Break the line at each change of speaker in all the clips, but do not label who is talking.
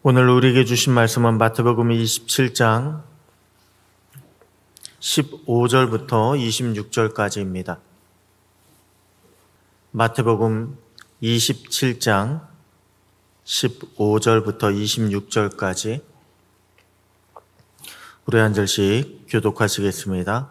오늘 우리에게 주신 말씀은 마태복음 27장 15절부터 26절까지입니다. 마태복음 27장 15절부터 26절까지 우리 한 절씩 교독하시겠습니다.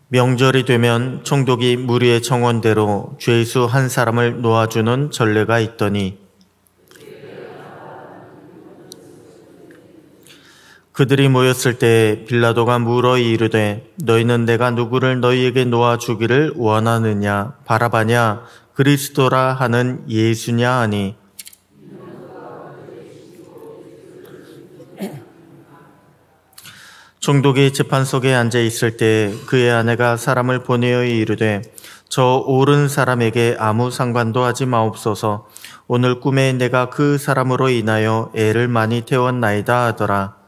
명절이 되면 총독이 무리의 청원대로 죄수 한 사람을 놓아주는 전례가 있더니 그들이 모였을 때 빌라도가 물어 이르되 너희는 내가 누구를 너희에게 놓아주기를 원하느냐 바라바냐 그리스도라 하는 예수냐 하니 총독이 재판석에 앉아 있을 때 그의 아내가 사람을 보내어 이르되 저 옳은 사람에게 아무 상관도 하지 마옵소서. 오늘 꿈에 내가 그 사람으로 인하여 애를 많이 태웠나이다 하더라.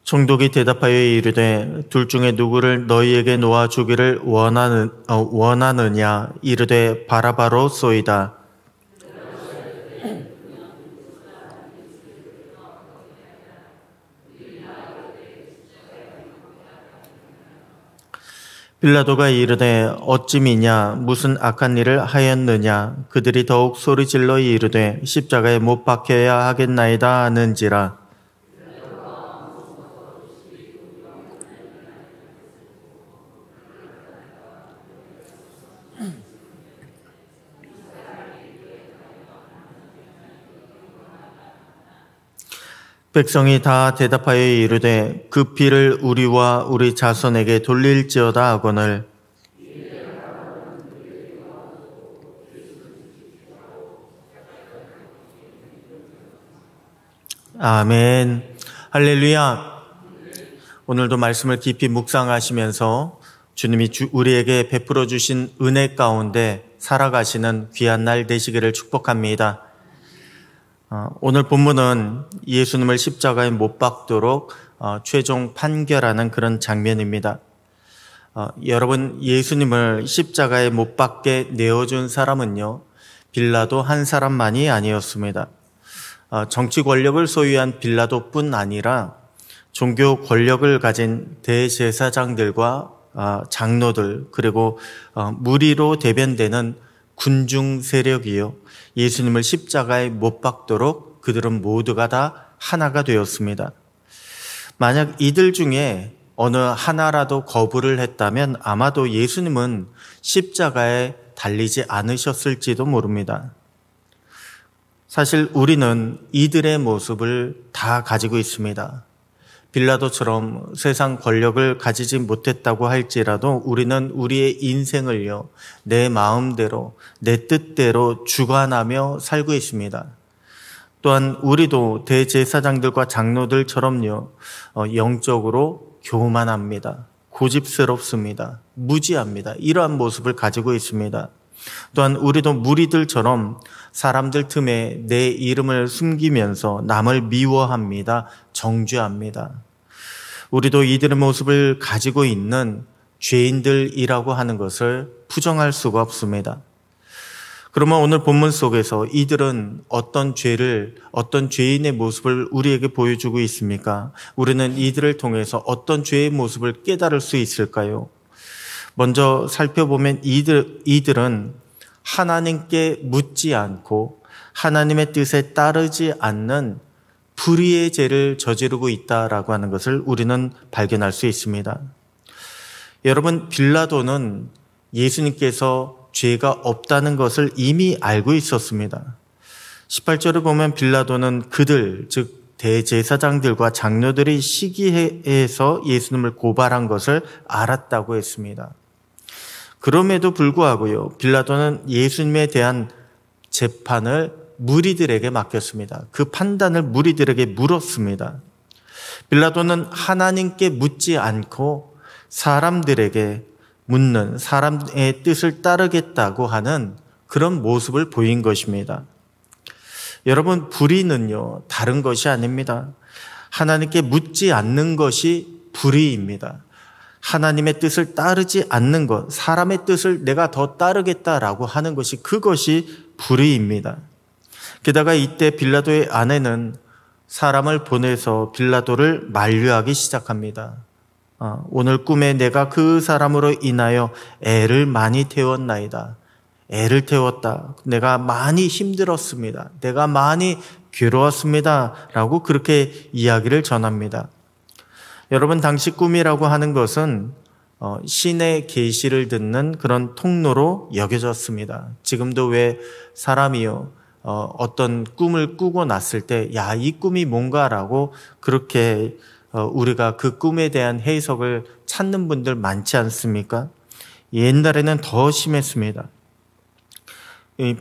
총독이 대답하여 이르되 둘 중에 누구를 너희에게 놓아주기를 원하느냐 이르되 바라바로 쏘이다. 빌라도가 이르되 어찌미냐 무슨 악한 일을 하였느냐 그들이 더욱 소리질러 이르되 십자가에 못 박혀야 하겠나이다 하는지라. 백성이 다 대답하여 이르되 그 피를 우리와 우리 자손에게 돌릴지어다 하거늘 아멘. 할렐루야. 오늘도 말씀을 깊이 묵상하시면서 주님이 우리에게 베풀어 주신 은혜 가운데 살아가시는 귀한 날 되시기를 축복합니다. 오늘 본문은 예수님을 십자가에 못 박도록 최종 판결하는 그런 장면입니다. 여러분, 예수님을 십자가에 못 박게 내어준 사람은요, 빌라도 한 사람만이 아니었습니다. 정치 권력을 소유한 빌라도뿐 아니라 종교 권력을 가진 대제사장들과 장로들 그리고 무리로 대변되는 군중 세력이요, 예수님을 십자가에 못 박도록 그들은 모두가 다 하나가 되었습니다. 만약 이들 중에 어느 하나라도 거부를 했다면 아마도 예수님은 십자가에 달리지 않으셨을지도 모릅니다. 사실 우리는 이들의 모습을 다 가지고 있습니다. 빌라도처럼 세상 권력을 가지지 못했다고 할지라도 우리는 우리의 인생을요, 내 마음대로, 내 뜻대로 주관하며 살고 있습니다. 또한 우리도 대제사장들과 장로들처럼요, 영적으로 교만합니다. 고집스럽습니다. 무지합니다. 이러한 모습을 가지고 있습니다. 또한 우리도 무리들처럼 사람들 틈에 내 이름을 숨기면서 남을 미워합니다. 정죄합니다. 우리도 이들의 모습을 가지고 있는 죄인들이라고 하는 것을 부정할 수가 없습니다. 그러면 오늘 본문 속에서 이들은 어떤 죄인의 모습을 우리에게 보여주고 있습니까? 우리는 이들을 통해서 어떤 죄의 모습을 깨달을 수 있을까요? 먼저 살펴보면 이들은 하나님께 묻지 않고 하나님의 뜻에 따르지 않는 불의의 죄를 저지르고 있다라고 하는 것을 우리는 발견할 수 있습니다. 여러분, 빌라도는 예수님께서 죄가 없다는 것을 이미 알고 있었습니다. 18절을 보면 빌라도는 그들, 즉 대제사장들과 장로들이 시기해서 예수님을 고발한 것을 알았다고 했습니다. 그럼에도 불구하고요, 빌라도는 예수님에 대한 재판을 무리들에게 맡겼습니다. 그 판단을 무리들에게 물었습니다. 빌라도는 하나님께 묻지 않고 사람들에게 묻는, 사람의 뜻을 따르겠다고 하는 그런 모습을 보인 것입니다. 여러분, 불의는요, 다른 것이 아닙니다. 하나님께 묻지 않는 것이 불의입니다. 하나님의 뜻을 따르지 않는 것, 사람의 뜻을 내가 더 따르겠다라고 하는 것이 그것이 불의입니다. 게다가 이때 빌라도의 아내는 사람을 보내서 빌라도를 만류하기 시작합니다. 오늘 꿈에 내가 그 사람으로 인하여 애를 많이 태웠나이다. 애를 태웠다. 내가 많이 힘들었습니다. 내가 많이 괴로웠습니다. 라고 그렇게 이야기를 전합니다. 여러분, 당시 꿈이라고 하는 것은 신의 계시를 듣는 그런 통로로 여겨졌습니다. 지금도 왜 사람이요 어떤 꿈을 꾸고 났을 때 야, 이 꿈이 뭔가라고 그렇게 우리가 그 꿈에 대한 해석을 찾는 분들 많지 않습니까? 옛날에는 더 심했습니다.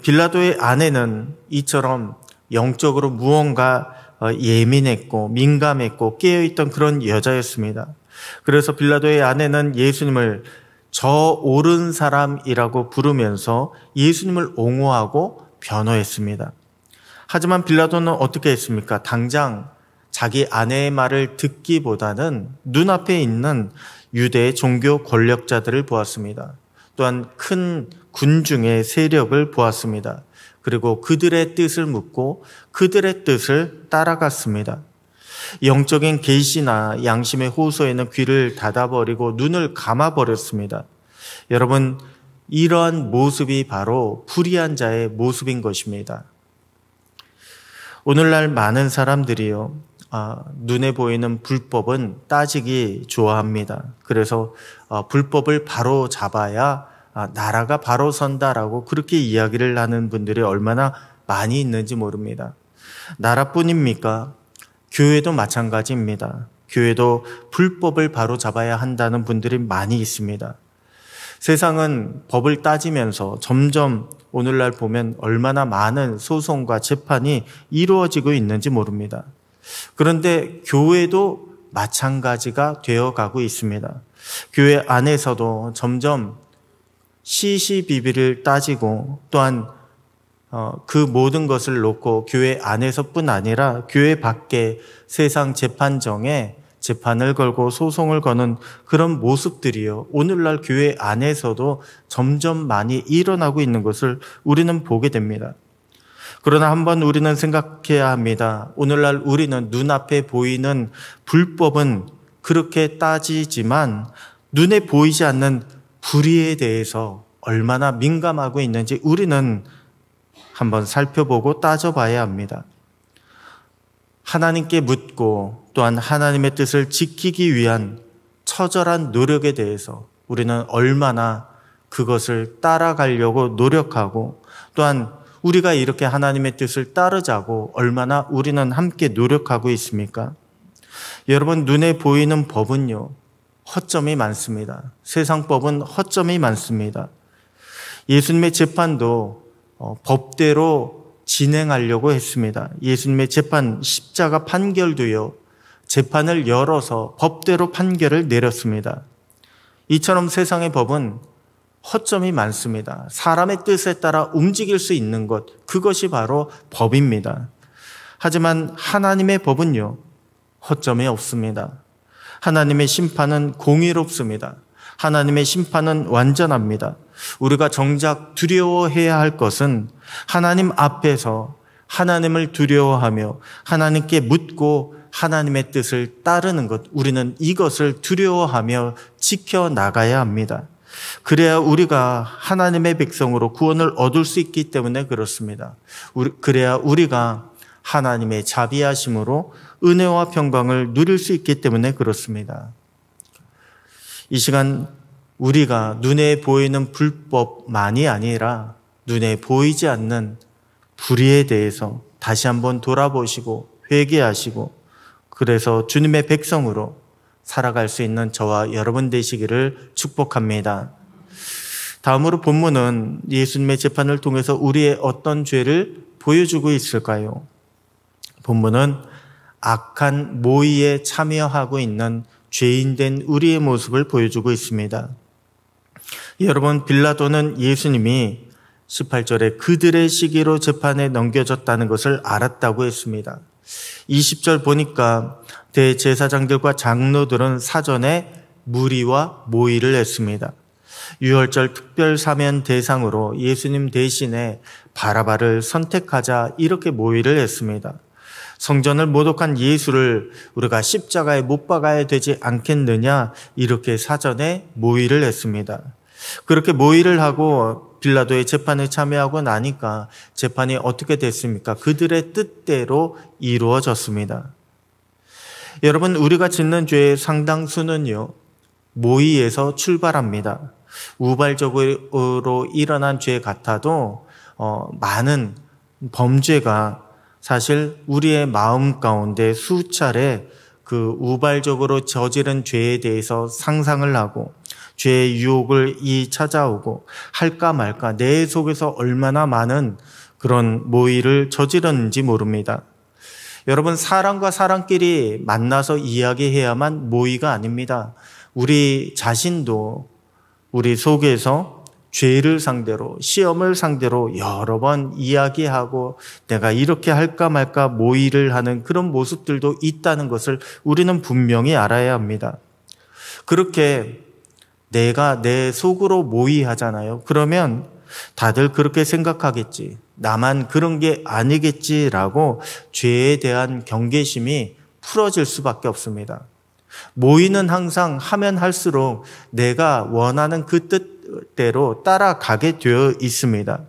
빌라도의 아내는 이처럼 영적으로 무언가 예민했고 민감했고 깨어있던 그런 여자였습니다. 그래서 빌라도의 아내는 예수님을 저 옳은 사람이라고 부르면서 예수님을 옹호하고 변호했습니다. 하지만 빌라도는 어떻게 했습니까? 당장 자기 아내의 말을 듣기보다는 눈앞에 있는 유대의 종교 권력자들을 보았습니다. 또한 큰 군중의 세력을 보았습니다. 그리고 그들의 뜻을 묻고 그들의 뜻을 따라갔습니다. 영적인 계시나 양심의 호소에는 귀를 닫아버리고 눈을 감아버렸습니다. 여러분, 이러한 모습이 바로 불의한 자의 모습인 것입니다. 오늘날 많은 사람들이요, 눈에 보이는 불법은 따지기 좋아합니다. 그래서 불법을 바로 잡아야 나라가 바로 선다라고 그렇게 이야기를 하는 분들이 얼마나 많이 있는지 모릅니다. 나라뿐입니까? 교회도 마찬가지입니다. 교회도 불법을 바로 잡아야 한다는 분들이 많이 있습니다. 세상은 법을 따지면서 점점 오늘날 보면 얼마나 많은 소송과 재판이 이루어지고 있는지 모릅니다. 그런데 교회도 마찬가지가 되어가고 있습니다. 교회 안에서도 점점 시시비비를 따지고 또한 그 모든 것을 놓고 교회 안에서뿐 아니라 교회 밖에 세상 재판정에 재판을 걸고 소송을 거는 그런 모습들이요, 오늘날 교회 안에서도 점점 많이 일어나고 있는 것을 우리는 보게 됩니다. 그러나 한번 우리는 생각해야 합니다. 오늘날 우리는 눈앞에 보이는 불법은 그렇게 따지지만 눈에 보이지 않는 불의에 대해서 얼마나 민감하고 있는지 우리는 한번 살펴보고 따져봐야 합니다. 하나님께 묻고 또한 하나님의 뜻을 지키기 위한 처절한 노력에 대해서 우리는 얼마나 그것을 따라가려고 노력하고 또한 우리가 이렇게 하나님의 뜻을 따르자고 얼마나 우리는 함께 노력하고 있습니까? 여러분, 눈에 보이는 법은요, 허점이 많습니다. 세상 법은 허점이 많습니다. 예수님의 재판도 법대로 진행하려고 했습니다. 예수님의 재판, 십자가 판결도요, 재판을 열어서 법대로 판결을 내렸습니다. 이처럼 세상의 법은 허점이 많습니다. 사람의 뜻에 따라 움직일 수 있는 것, 그것이 바로 법입니다. 하지만 하나님의 법은요, 허점이 없습니다. 하나님의 심판은 공의롭습니다. 하나님의 심판은 완전합니다. 우리가 정작 두려워해야 할 것은 하나님 앞에서 하나님을 두려워하며 하나님께 묻고 하나님의 뜻을 따르는 것, 우리는 이것을 두려워하며 지켜나가야 합니다. 그래야 우리가 하나님의 백성으로 구원을 얻을 수 있기 때문에 그렇습니다. 그래야 우리가 하나님의 자비하심으로 은혜와 평강을 누릴 수 있기 때문에 그렇습니다. 이 시간 우리가 눈에 보이는 불법만이 아니라 눈에 보이지 않는 불의에 대해서 다시 한번 돌아보시고 회개하시고 그래서 주님의 백성으로 살아갈 수 있는 저와 여러분 되시기를 축복합니다. 다음으로 본문은 예수님의 재판을 통해서 우리의 어떤 죄를 보여주고 있을까요? 본문은 악한 모의에 참여하고 있는 죄인된 우리의 모습을 보여주고 있습니다. 여러분, 빌라도는 예수님이 18절에 그들의 시기로 재판에 넘겨졌다는 것을 알았다고 했습니다. 20절 보니까 대제사장들과 장로들은 사전에 무리와 모의를 했습니다. 유월절 특별 사면 대상으로 예수님 대신에 바라바를 선택하자 이렇게 모의를 했습니다. 성전을 모독한 예수를 우리가 십자가에 못 박아야 되지 않겠느냐 이렇게 사전에 모의를 했습니다. 그렇게 모의를 하고 빌라도의 재판에 참여하고 나니까 재판이 어떻게 됐습니까? 그들의 뜻대로 이루어졌습니다. 여러분, 우리가 짓는 죄의 상당수는요, 모의에서 출발합니다. 우발적으로 일어난 죄 같아도 많은 범죄가 사실 우리의 마음 가운데 수차례 그 우발적으로 저지른 죄에 대해서 상상을 하고 죄의 유혹을 찾아오고 할까 말까 내 속에서 얼마나 많은 그런 모의를 저지렀는지 모릅니다. 여러분, 사람과 사람끼리 만나서 이야기해야만 모의가 아닙니다. 우리 자신도 우리 속에서 죄를 상대로, 시험을 상대로 여러 번 이야기하고 내가 이렇게 할까 말까 모의를 하는 그런 모습들도 있다는 것을 우리는 분명히 알아야 합니다. 그렇게 내가 내 속으로 모의하잖아요. 그러면 다들 그렇게 생각하겠지. 나만 그런 게 아니겠지라고 죄에 대한 경계심이 풀어질 수밖에 없습니다. 모의는 항상 하면 할수록 내가 원하는 그 뜻대로 따라가게 되어 있습니다.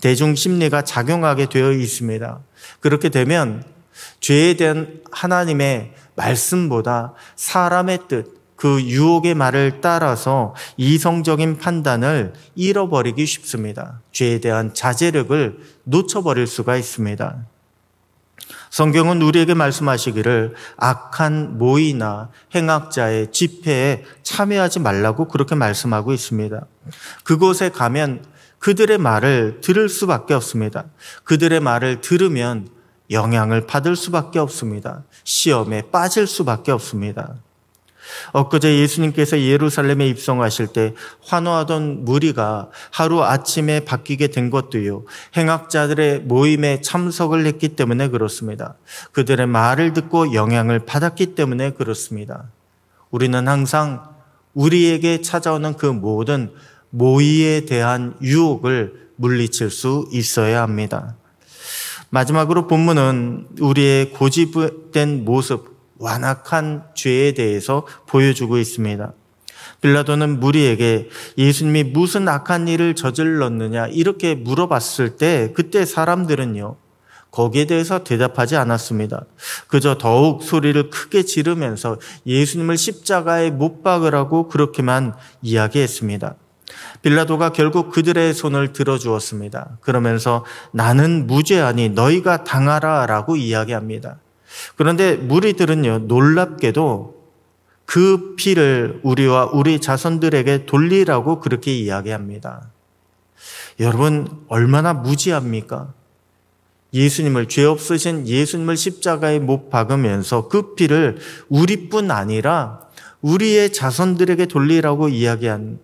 대중 심리가 작용하게 되어 있습니다. 그렇게 되면 죄에 대한 하나님의 말씀보다 사람의 뜻, 그 유혹의 말을 따라서 이성적인 판단을 잃어버리기 쉽습니다. 죄에 대한 자제력을 놓쳐버릴 수가 있습니다. 성경은 우리에게 말씀하시기를 악한 모의나 행악자의 집회에 참여하지 말라고 그렇게 말씀하고 있습니다. 그곳에 가면 그들의 말을 들을 수밖에 없습니다. 그들의 말을 들으면 영향을 받을 수밖에 없습니다. 시험에 빠질 수밖에 없습니다. 엊그제 예수님께서 예루살렘에 입성하실 때 환호하던 무리가 하루아침에 바뀌게 된 것도요, 행악자들의 모임에 참석을 했기 때문에 그렇습니다. 그들의 말을 듣고 영향을 받았기 때문에 그렇습니다. 우리는 항상 우리에게 찾아오는 그 모든 모의에 대한 유혹을 물리칠 수 있어야 합니다. 마지막으로 본문은 우리의 고집된 모습, 완악한 죄에 대해서 보여주고 있습니다. 빌라도는 무리에게 예수님이 무슨 악한 일을 저질렀느냐 이렇게 물어봤을 때 그때 사람들은요, 거기에 대해서 대답하지 않았습니다. 그저 더욱 소리를 크게 지르면서 예수님을 십자가에 못 박으라고 그렇게만 이야기했습니다. 빌라도가 결국 그들의 손을 들어주었습니다. 그러면서 나는 무죄하니 너희가 당하라 라고 이야기합니다. 그런데 무리들은요, 놀랍게도 그 피를 우리와 우리 자손들에게 돌리라고 그렇게 이야기합니다. 여러분, 얼마나 무지합니까? 예수님을, 죄 없으신 예수님을 십자가에 못 박으면서 그 피를 우리뿐 아니라 우리의 자손들에게 돌리라고 이야기한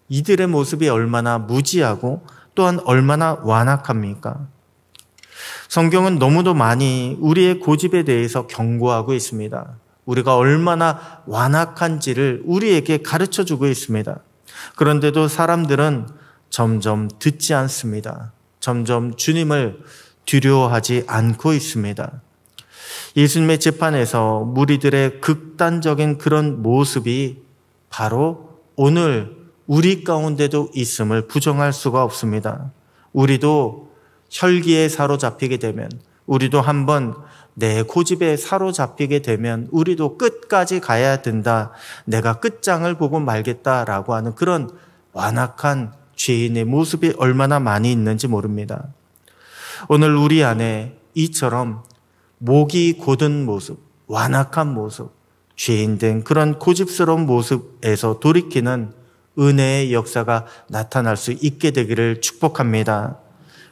이들의 모습이 얼마나 무지하고 또한 얼마나 완악합니까? 성경은 너무도 많이 우리의 고집에 대해서 경고하고 있습니다. 우리가 얼마나 완악한지를 우리에게 가르쳐주고 있습니다. 그런데도 사람들은 점점 듣지 않습니다. 점점 주님을 두려워하지 않고 있습니다. 예수님의 재판에서 무리들의 극단적인 그런 모습이 바로 오늘 우리 가운데도 있음을 부정할 수가 없습니다. 우리도 혈기에 사로잡히게 되면, 우리도 한번 내 고집에 사로잡히게 되면 우리도 끝까지 가야 된다, 내가 끝장을 보고 말겠다라고 하는 그런 완악한 죄인의 모습이 얼마나 많이 있는지 모릅니다. 오늘 우리 안에 이처럼 목이 곧은 모습, 완악한 모습, 죄인된 그런 고집스러운 모습에서 돌이키는 은혜의 역사가 나타날 수 있게 되기를 축복합니다.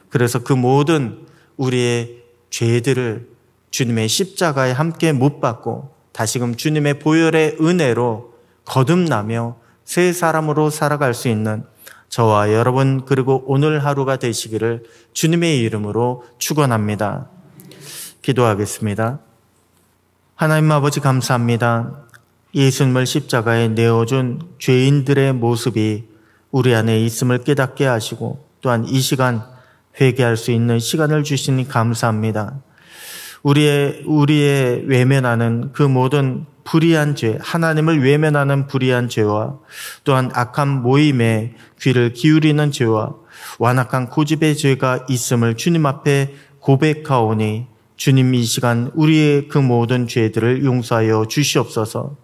그래서 그 모든 우리의 죄들을 주님의 십자가에 함께 못 박고 다시금 주님의 보혈의 은혜로 거듭나며 새 사람으로 살아갈 수 있는 저와 여러분, 그리고 오늘 하루가 되시기를 주님의 이름으로 축원합니다. 기도하겠습니다. 하나님 아버지, 감사합니다. 예수님을 십자가에 내어준 죄인들의 모습이 우리 안에 있음을 깨닫게 하시고 또한 이 시간 회개할 수 있는 시간을 주시니 감사합니다. 우리의 외면하는 그 모든 불의한 죄, 하나님을 외면하는 불의한 죄와 또한 악한 모임에 귀를 기울이는 죄와 완악한 고집의 죄가 있음을 주님 앞에 고백하오니 주님 이 시간 우리의 그 모든 죄들을 용서하여 주시옵소서.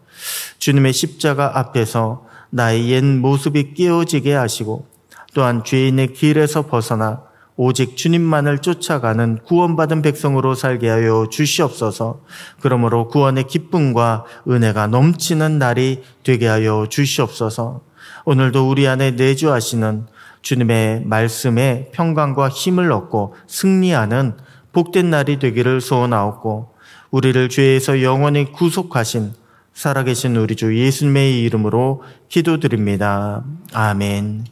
주님의 십자가 앞에서 나의 옛 모습이 깨어지게 하시고 또한 죄인의 길에서 벗어나 오직 주님만을 쫓아가는 구원받은 백성으로 살게 하여 주시옵소서. 그러므로 구원의 기쁨과 은혜가 넘치는 날이 되게 하여 주시옵소서. 오늘도 우리 안에 내주하시는 주님의 말씀에 평강과 힘을 얻고 승리하는 복된 날이 되기를 소원하옵고 우리를 죄에서 영원히 구속하신 살아계신 우리 주 예수님의 이름으로 기도드립니다. 아멘.